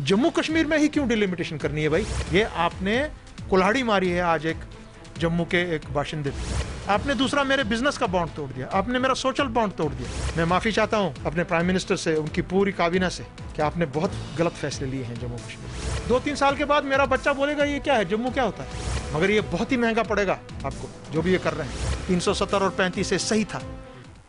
जम्मू कश्मीर में ही क्यों डिलिमिटेशन करनी है भाई? ये आपने कुल्हाड़ी मारी है आज एक जम्मू के एक बाशिंदे पे। आपने दूसरा मेरे बिजनेस का बॉन्ड तोड़ दिया, आपने मेरा सोशल बॉन्ड तोड़ दिया। मैं माफी चाहता हूँ अपने प्राइम मिनिस्टर से, उनकी पूरी काबीना से, कि आपने बहुत गलत फैसले लिए हैं जम्मू कश्मीर। 2-3 साल के बाद मेरा बच्चा बोलेगा ये क्या है, जम्मू क्या होता है? मगर ये बहुत ही महंगा पड़ेगा आपको जो भी ये कर रहे हैं। 370 और 35 से सही था।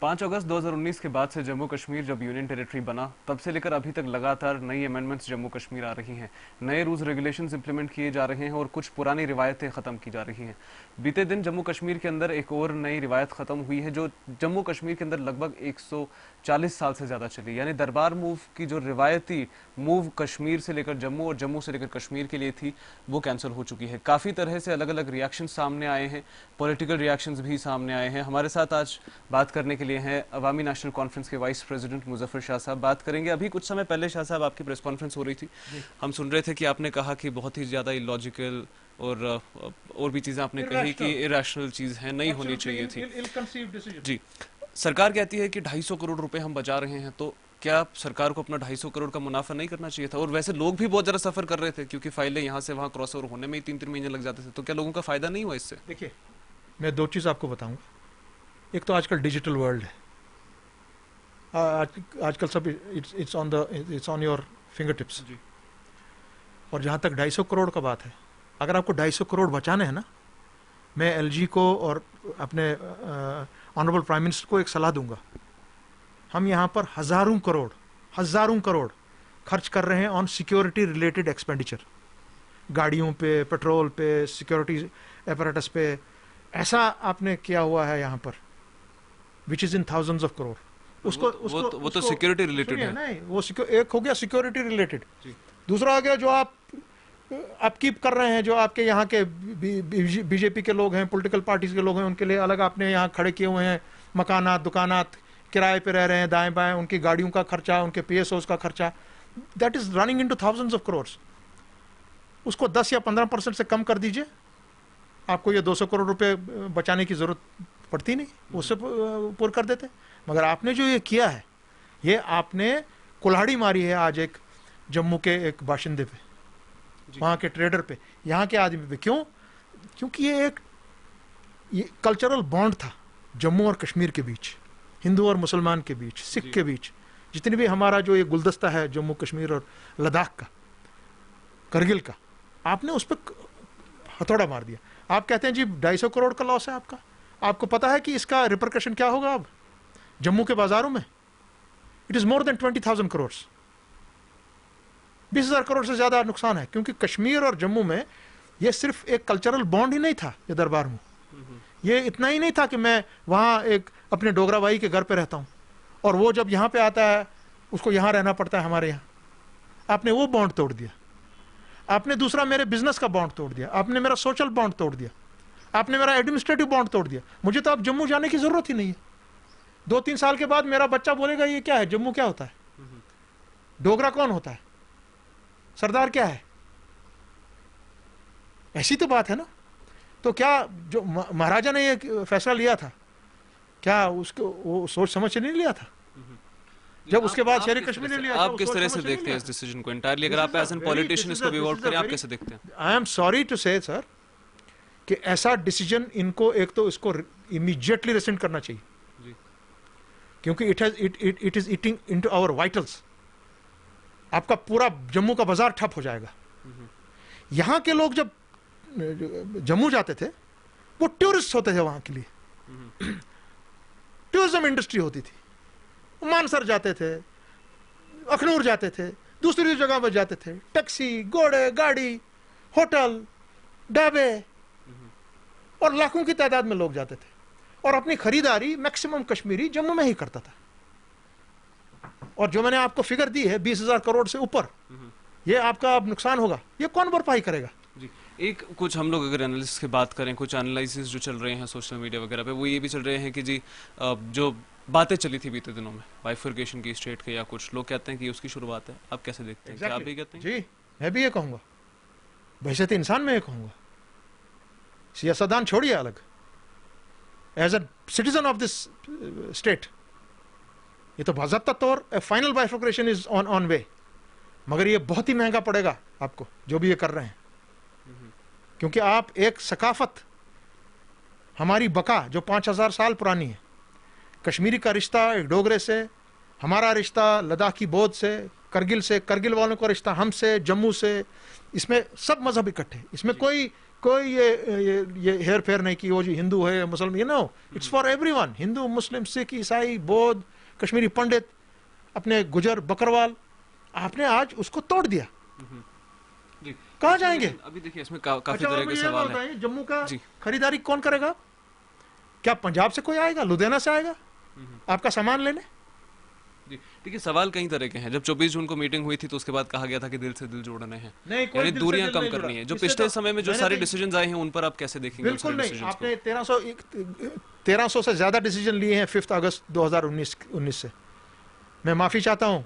5 अगस्त 2019 के बाद से जम्मू कश्मीर जब यूनियन टेरिटरी बना तब से लेकर अभी तक लगातार नई अमेंडमेंट्स जम्मू कश्मीर आ रही हैं, नए रूल्स रेगुलेशंस इंप्लीमेंट किए जा रहे हैं और कुछ पुरानी रिवायतें ख़त्म की जा रही हैं। बीते दिन जम्मू कश्मीर के अंदर एक और नई रिवायत ख़त्म हुई है जो जम्मू कश्मीर के अंदर लगभग 140 साल से ज़्यादा चली, यानी दरबार मूव की जो रिवायती मूव कश्मीर से लेकर जम्मू और जम्मू से लेकर कश्मीर के लिए थी वो कैंसिल हो चुकी है। काफ़ी तरह से अलग अलग रिएक्शन सामने आए हैं, पॉलिटिकल रिएक्शंस भी सामने आए हैं। हमारे साथ आज बात करने के लिए हैं अवामी नेशनल कॉन्फ्रेंस के वाइस प्रेसिडेंट मुजफ्फर शाह साहब। बात करेंगे। अभी कुछ समय पहले शाह साहब आपकी प्रेस कॉन्फ्रेंस हो रही थी, हम सुन रहे थे कि आपने कहा कि बहुत ही ज़्यादा इलॉजिकल और भी चीज़ें आपने कही कि इरेशनल चीज़ है, नहीं होनी चाहिए थी। जी, सरकार कहती है कि 250 करोड़ रुपए हम बचा रहे हैं, तो क्या सरकार को अपना 250 करोड़ का मुनाफा नहीं करना चाहिए था? और वैसे लोग भी बहुत ज़्यादा सफ़र कर रहे थे क्योंकि फाइलें यहाँ से वहाँ क्रॉस ओवर होने में ही 3-3 महीने लग जाते थे, तो क्या लोगों का फ़ायदा नहीं हुआ इससे? देखिए, मैं 2 चीज़ आपको बताऊंगा। एक तो आजकल डिजिटल वर्ल्ड है, आजकल सब it's on your finger tips. और जहाँ तक 250 करोड़ का बात है, अगर आपको 250 करोड़ बचाने हैं ना, मैं एलजी को और अपने ऑनरेबल प्राइम मिनिस्टर को एक सलाह दूंगा। हम यहाँ पर हज़ारों करोड़ खर्च कर रहे हैं ऑन सिक्योरिटी रिलेटेड एक्सपेंडिचर, गाड़ियों पे, पेट्रोल पे, सिक्योरिटी एपरेटस पे। ऐसा आपने किया हुआ है यहाँ पर which is in thousands of crore. वो तो सिक्योरिटी रिलेटेड है। नहीं, वो एक हो गया सिक्योरिटी रिलेटेड, दूसरा हो गया जो आप अपकीप कर रहे हैं, जो आपके यहाँ के बीजेपी के लोग हैं, पॉलिटिकल पार्टीज के लोग हैं, उनके लिए अलग आपने यहाँ खड़े किए हुए हैं मकानात, दुकानात, किराए पे रह रहे हैं दाएं बाएं, उनकी गाड़ियों का खर्चा, उनके पीएसओस का खर्चा, that is running into thousands of crore. उसको 10 या 15% से कम कर दीजिए, आपको ये 200 करोड़ रुपए बचाने की जरूरत पड़ती नहीं, उससे पूरा कर देते। मगर आपने जो ये किया है, ये आपने कुल्हाड़ी मारी है आज एक जम्मू के एक बाशिंदे पे, वहाँ के ट्रेडर पे, यहाँ के आदमी पे। क्यों? क्योंकि ये कल्चरल बॉन्ड था जम्मू और कश्मीर के बीच, हिंदू और मुसलमान के बीच, सिख के बीच, जितनी भी हमारा जो ये गुलदस्ता है जम्मू कश्मीर और लद्दाख का, करगिल का, आपने उस पर हथौड़ा मार दिया। आप कहते हैं जी 250 करोड़ का लॉस है आपका, आपको पता है कि इसका रिपरकशन क्या होगा अब जम्मू के बाजारों में? It is more than 20,000 crore, 20,000 crore से ज्यादा नुकसान है। क्योंकि कश्मीर और जम्मू में ये सिर्फ एक कल्चरल बॉन्ड ही नहीं था, ये दरबार में ये इतना ही नहीं था कि मैं वहाँ एक अपने डोगरा भाई के घर पे रहता हूँ और वो जब यहाँ पे आता है उसको यहाँ रहना पड़ता है हमारे यहाँ। आपने वो बॉन्ड तोड़ दिया, आपने दूसरा मेरे बिजनेस का बॉन्ड तोड़ दिया, आपने मेरा सोशल बॉन्ड तोड़ दिया, आपने मेरा एडमिनिस्ट्रेटिव बॉन्ड तोड़ दिया। मुझे तो अब जम्मू जाने की जरूरत ही नहीं है। 2-3 साल के बाद मेरा बच्चा बोलेगा ये क्या है, जम्मू क्या होता है, डोगरा कौन होता है, सरदार क्या है? ऐसी तो बात है ना। तो क्या जो महाराजा ने ये फैसला लिया था, क्या उसको वो सोच समझ से नहीं लिया था? जब उसके बाद शेर कश्मीर ने लिया, आप किस तरह से देखते हैं इस डिसीजन को एंटायरली? अगर आप एज एन पॉलिटिशियन इसको विवोट करें, आप कैसे देखते हैं? आई एम सॉरी टू से सर कि ऐसा डिसीजन इनको, एक तो इसको इमीडिएटली रेसेंड करना चाहिए क्योंकि it is eating into our vitals. आपका पूरा जम्मू का बाजार ठप हो जाएगा। यहाँ के लोग जब जम्मू जाते थे वो टूरिस्ट होते थे, वहां के लिए टूरिज्म इंडस्ट्री होती थी। मानसर जाते थे, अखनूर जाते थे, दूसरी जगह पर जाते थे, टैक्सी, घोड़े, गाड़ी, होटल, ढाबे, और लाखों की तादाद में लोग जाते थे और अपनी खरीदारी मैक्सिमम कश्मीरी जम्मू में ही करता था। और जो मैंने आपको फिगर दी है 20,000 करोड़ से ऊपर, ये आपका अब नुकसान होगा, ये कौन भरपाई करेगा? जी, एक कुछ हम लोग अगर एनालिसिस की बात करें, कुछ एनालिसिस जो चल रहे हैं सोशल मीडिया वगैरह पे, वो ये भी चल रहे हैं कि जी जो बातें चली थी बीते दिनों में बाइफर्केशन की स्टेट के, या कुछ लोग कहते हैं कि उसकी शुरुआत है। आप कैसे देखते हैं? क्या आप भी कहते हैं? जी, मैं भी ये कहूँगा, बहशत इंसान में ये कहूँगा, सियासतदान छोड़िए अलग, as a citizen of this state, ये तो बाज़ाब्ता तौर final bifurcation is on way. मगर ये बहुत ही महंगा पड़ेगा आपको जो भी ये कर रहे हैं, क्योंकि आप एक सकाफत, हमारी बका जो 5000 साल पुरानी है, कश्मीरी का रिश्ता एक डोगरे से, हमारा रिश्ता लद्दाखी बौद्ध से, करगिल से, करगिल वालों का रिश्ता हमसे, जम्मू से, इसमें सब मजहब इकट्ठे, इसमें कोई ये हेर फेर नहीं कि वो जो हिंदू है मुसलमान, you know, it's for everyone, Hindu Muslim Sikh ईसाई बौद्ध कश्मीरी पंडित, अपने गुजर बकरवाल, आपने आज उसको तोड़ दिया। जी, कहाँ जाएंगे? अभी देखिए इसमें काफी अच्छा, तरह के सवाल हैं। जम्मू का जी। खरीदारी कौन करेगा? क्या पंजाब से कोई आएगा, लुधियाना से आएगा आपका सामान लेने? जी, देखिए सवाल कई तरह के हैं। जब 24 जून को मीटिंग हुई थी तो उसके बाद कहा गया था कि दिल से दिल जोड़ने हैं, नहीं, कोई यानी दिल से दूरियां दिल कम नहीं करनी जुड़ा। है। जो इससे पिछले तो समय में जो मैंने सारे तो- डिसीजंस आए हैं उन पर आप कैसे देखेंगे? बिल्कुल नहीं, डिसीजंस को? आपने 1300 से ज्यादा डिसीजन लिए हैं 5 अगस्त 2019 से। मैं माफी चाहता हूं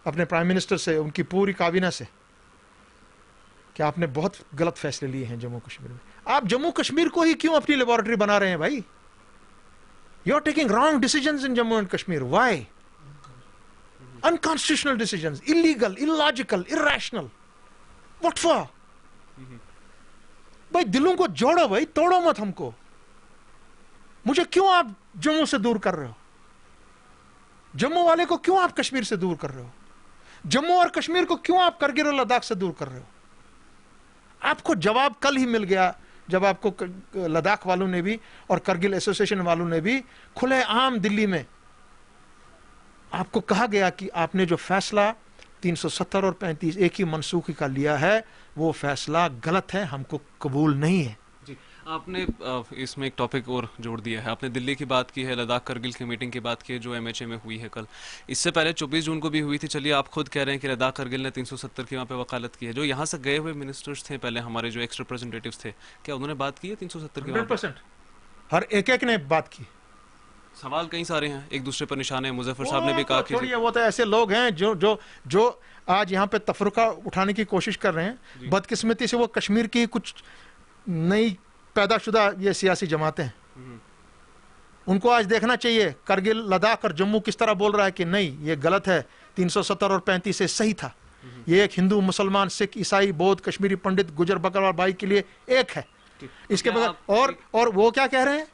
अपने प्राइम मिनिस्टर से, उनकी पूरी काबीना से, कि आपने बहुत गलत फैसले लिए हैं जम्मू कश्मीर में। आप जम्मू कश्मीर को ही क्यों अपनी लेबोरेटरी बना रहे हैं भाई? You are taking wrong decisions in Jammu and Kashmir. Why? Unconstitutional decisions, illegal, illogical, irrational. What for? भाई दिलों को जोड़ो भाई, तोड़ो मत हमको। मुझे क्यों आप जम्मू से दूर कर रहे हो? जम्मू वाले को क्यों आप कश्मीर से दूर कर रहे हो? जम्मू और कश्मीर को क्यों आप करगिल और लद्दाख से दूर कर रहे हो? आपको जवाब कल ही मिल गया जब आपको लद्दाख वालों ने भी और करगिल एसोसिएशन वालों ने भी खुले आम दिल्ली में आपको कहा गया कि आपने जो फैसला 370 और 35 एक ही मनसूखी का लिया है वो फैसला गलत है, हमको कबूल नहीं है। जी, आपने इसमें एक टॉपिक और जोड़ दिया है। आपने दिल्ली की बात की है, लद्दाख करगिल की मीटिंग की बात की है जो एमएचए में हुई है कल। इससे पहले 24 जून को भी हुई थी। चलिए, आप खुद कह रहे हैं कि लद्दाख करगिल ने 370 की वहाँ पे वकालत की है। जो यहाँ से गए हुए मिनिस्टर्स थे पहले, हमारे जो एक्स रिप्रेजेंटेटिव्स थे, क्या उन्होंने बात की है 370 की? 100% हर एक ने बात की। सवाल कई सारे हैं, एक दूसरे पर निशाने हैं। मुजफ्फर साहब ने भी कहा कि छोड़िए, वो तो ऐसे लोग हैं जो आज यहाँ पे तफरुका उठाने की कोशिश कर रहे हैं। बदकिस्मती से वो कश्मीर की कुछ नई पैदाशुदा ये सियासी जमातें हैं। उनको आज देखना चाहिए करगिल, लद्दाख और जम्मू किस तरह बोल रहा है कि नहीं ये गलत है, 370 और 35 से सही था। ये एक हिंदू मुसलमान सिख ईसाई बौद्ध कश्मीरी पंडित गुजर बकरवाल भाई के लिए एक है। इसके बगैर और वो क्या कह रहे हैं?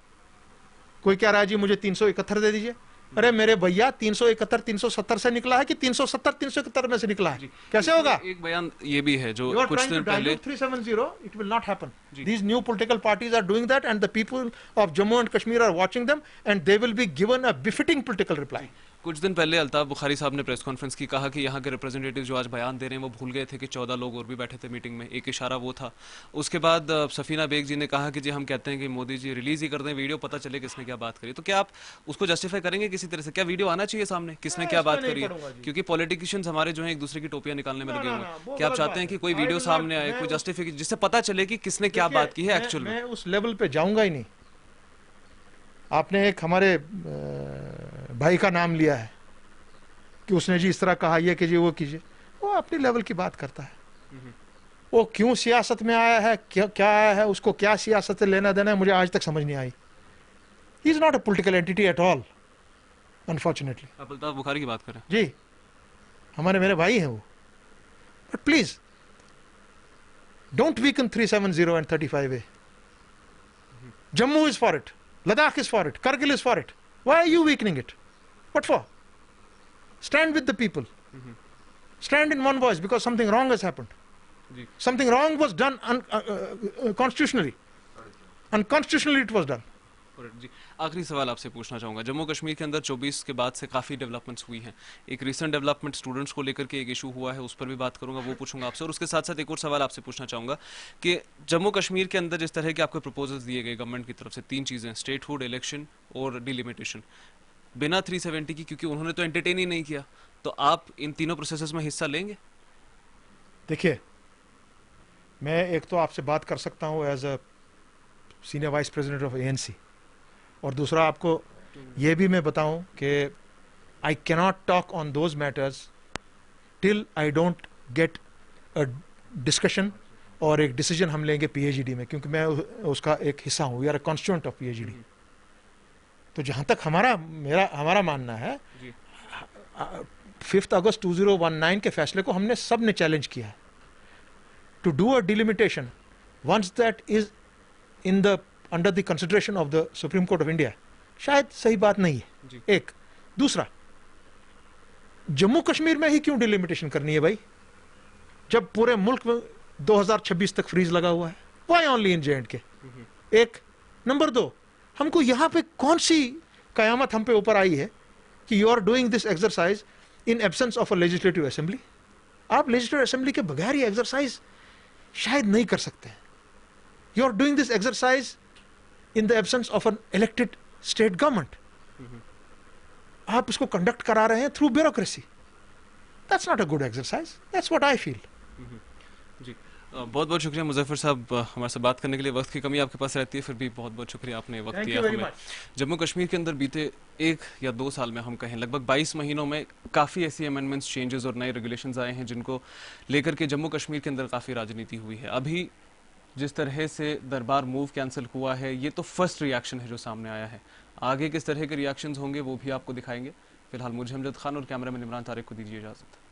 कोई कह रहा है जी मुझे 371 दे दीजिए। अरे मेरे भैया, 371 370 से निकला है कि 370 371 में से निकला है? कैसे होगा? एक बयान ये भी है जो कुछ दिन पहले 370, it will not happen. These new political parties are doing that and the people of Jammu and Kashmir are watching them and they will be given a befitting political reply. कुछ दिन पहले अल्ताफ बुखारी साहब ने प्रेस कॉन्फ्रेंस की, कहा कि यहाँ के रिप्रेजेंटेटिव जो आज बयान दे रहे हैं वो भूल गए थे कि 14 लोग और भी बैठे थे मीटिंग में। एक इशारा वो था। उसके बाद सफीना बेग जी ने कहा कि जी हम कहते हैं कि मोदी जी रिलीज ही कर दें वीडियो, पता चले किसने क्या बात करी। तो क्या आप उसको जस्टिफाई करेंगे किसी तरह से? क्या वीडियो आना चाहिए सामने किसने क्या बात करी है? क्योंकि पॉलिटिशियंस हमारे जो है एक दूसरे की टोपियां निकालने में लगे हुए हैं। क्या आप चाहते हैं कि कोई वीडियो सामने आए, कोई जस्टिफिकेशन, जिससे पता चले कि किसने क्या बात की है एक्चुअल में? मैं उस लेवल पे जाऊंगा ही नहीं। आपने एक हमारे भाई का नाम लिया है कि उसने जी इस तरह कहा, ये कीजिए वो कीजिए। वो अपनी लेवल की बात करता है। वो क्यों सियासत में आया है, क्या आया है, उसको क्या सियासत से लेना देना है, मुझे आज तक समझ नहीं आई। He is not a political entity at all, unfortunately. आप अल्ताफ बुखारी की बात करें जी, मेरे भाई हैं वो। But please don't weaken 370 and 35A. Jammu is for it, Ladakh is for it, Kargil is for it. Why are you weakening it? What for? Stand with the people. Stand in one voice because something wrong has happened. Something wrong was done constitutionally. Unconstitutionally it was done. जी, आखिरी सवाल आपसे पूछना चाहूँगा। जम्मू कश्मीर के अंदर 24 के बाद से काफ़ी डेवलपमेंट्स हुई हैं। एक रिसेंट डेवलपमेंट स्टूडेंट्स को लेकर के एक इशू हुआ है, उस पर भी बात करूँगा, वो पूछूंगा आपसे। और उसके साथ साथ एक और सवाल आपसे पूछना चाहूँगा कि जम्मू कश्मीर के अंदर जिस तरह के आपको प्रपोजल्स दिए गए गवर्नमेंट की तरफ से, 3 चीज़ें, स्टेटहुड, इलेक्शन और डिलिमिटेशन, बिना 370 की, क्योंकि उन्होंने तो एंटरटेन ही नहीं किया, तो आप इन तीनों प्रोसेस में हिस्सा लेंगे? देखिए, मैं एक तो आपसे बात कर सकता हूँ as a senior vice president of ANC, और दूसरा आपको ये भी मैं बताऊं कि I cannot talk on those matters till I don't get a discussion और एक डिसीजन हम लेंगे PHED में, क्योंकि मैं उसका एक हिस्सा हूँ। We are a constituent of PHED। तो जहाँ तक हमारा मानना है, 5 अगस्त 2019 के फैसले को हमने सब ने चैलेंज किया है. To do a delimitation once that is in the under the consideration of the Supreme Court of India शायद सही बात नहीं है जी. एक. दूसरा, जम्मू कश्मीर में ही क्यों डिलिमिटेशन करनी है भाई, जब पूरे मुल्क में 2026 तक फ्रीज लगा हुआ है. Why only in J&K? एक. नंबर 2, हमको यहां पे कौन सी कयामत हम पे ऊपर आई है कि you are doing this exercise in absence of a legislative assembly. आप लेजिस्लेटिव असेंबली के बगैर ये एक्सरसाइज शायद नहीं कर सकते हैं. You are doing this exercise in the absence of an elected state government. आप इसको कंडक्ट करा रहे हैं through bureaucracy. That's not a good exercise. That's what I feel. जी, बहुत बहुत शुक्रिया मुजफ्फर साहब, हमारे साथ बात करने के लिए. वक्त की कमी आपके पास रहती है, फिर भी बहुत बहुत शुक्रिया, आपने वक्त दिया हमें. जम्मू कश्मीर के अंदर बीते 1 या 2 साल में हम कहें लगभग 22 महीनों में काफ़ी ऐसी अमेंडमेंट्स, चेंजेस और नए रेगुलेशंस आए हैं जिनको लेकर के जम्मू कश्मीर के अंदर काफ़ी राजनीति हुई है. अभी जिस तरह से दरबार मूव कैंसिल हुआ है, ये तो फर्स्ट रिएक्शन है जो सामने आया है. आगे किस तरह के रिएक्शंस होंगे वो भी आपको दिखाएंगे. फिलहाल मुझे अमजद खान और कैमरा मैन इमरान तारिक को दीजिए इजाज़त.